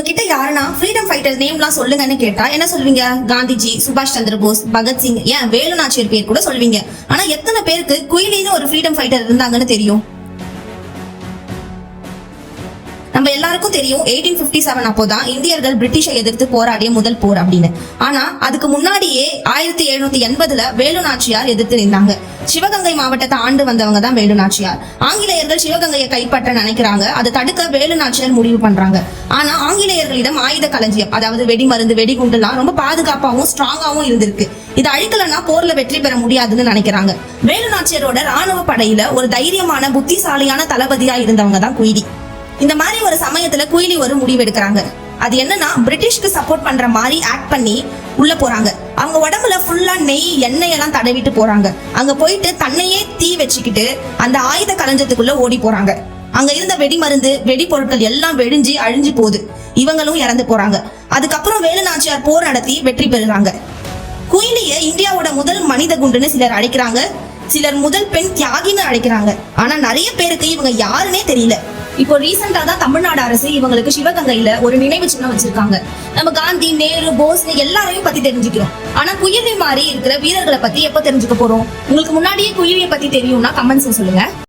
உங்ககிட்ட யாருன்னா freedom fighter நேம்லாம் சொல்லுங்கன்னு கேட்டா என்ன சொல்வீங்க? காந்திஜி, சுபாஷ் சந்திர போஸ், பகத்சிங், ஏன் வேலு நாச்சியார் பேர் கூட சொல்வீங்க. ஆனா எத்தனை பேருக்கு குயிலின்னு ஒரு ஃப்ரீடம் ஃபைட்டர் இருந்தாங்கன்னு தெரியும்? நம்ம எல்லாருக்கும் தெரியும் 1857 அப்போதான் இந்தியர்கள் பிரிட்டிஷை எதிர்த்து போராடிய முதல் போர் அப்படின்னு. ஆனா அதுக்கு முன்னாடியே 1780 வேலு நாச்சியார் எதிர்த்து நின்றாங்க. சிவகங்கை மாவட்டத்தை ஆண்டு வந்தவங்க தான் வேலு நாச்சியார். ஆங்கிலேயர்கள் சிவகங்கையை கைப்பற்ற நினைக்கிறாங்க. அதை தடுக்க வேலு நாச்சியார் முடிவு பண்றாங்க. ஆனா ஆங்கிலேயர்களிடம் ஆயுத களஞ்சியம், அதாவது வெடிமருந்து, வெடிகுண்டுலாம் ரொம்ப பாதுகாப்பாகவும் ஸ்ட்ராங்காவும் இருந்திருக்கு. இதை அழிக்கலன்னா போர்ல வெற்றி பெற முடியாதுன்னு நினைக்கிறாங்க. வேலு நாச்சியாரோட ராணுவ படையில ஒரு தைரியமான புத்திசாலியான தளபதியா இருந்தவங்க தான் குயிலி. இந்த மாதிரி ஒரு சமயத்துல குயிலி ஒரு முடிவு எடுக்கிறாங்க. அது என்னன்னா, பிரிட்டிஷ்க்கு சப்போர்ட் பண்ற மாதிரி ஆக்ட் பண்ணி உள்ள போறாங்க. அவங்க உடம்புல ஃபுல்லா நெய், எண்ணெய் எல்லாம் தடவிட்டு போறாங்க. அங்க போயிட்டு தன்னையே தீ வச்சுக்கிட்டு அந்த ஆயுத களஞ்சத்துக்குள்ள ஓடி போறாங்க. அங்க இருந்த வெடிமருந்து, வெடி பொருட்கள் எல்லாம் வெடிஞ்சு அழிஞ்சு போகுது. இவங்களும் இறந்து போறாங்க. அதுக்கப்புறம் வேலு நாச்சியார் போர் நடத்தி வெற்றி பெறுறாங்க. குயிலிய இந்தியாவோட முதல் மனித குண்டுன்னு சிலர் அழைக்கிறாங்க, சிலர் முதல் பெண் தியாகின்னு அழைக்கிறாங்க. ஆனா நிறைய பேருக்கு இவங்க யாருன்னே தெரியல. இப்போ ரீசெண்டா தான் தமிழ்நாடு அரசு இவங்களுக்கு சிவகங்கையில ஒரு நினைவு சின்னம் வச்சிருக்காங்க. நம்ம காந்தி, நேரு, போஸ் எல்லாரையும் பத்தி தெரிஞ்சுக்கிறோம். ஆனா குயிலி மாதிரி இருக்கிற வீரர்களை பத்தி எப்ப தெரிஞ்சுக்க போறோம்? உங்களுக்கு முன்னாடியே குயிலியை பத்தி தெரியும்னா கமெண்ட்ஸ் சொல்லுங்க.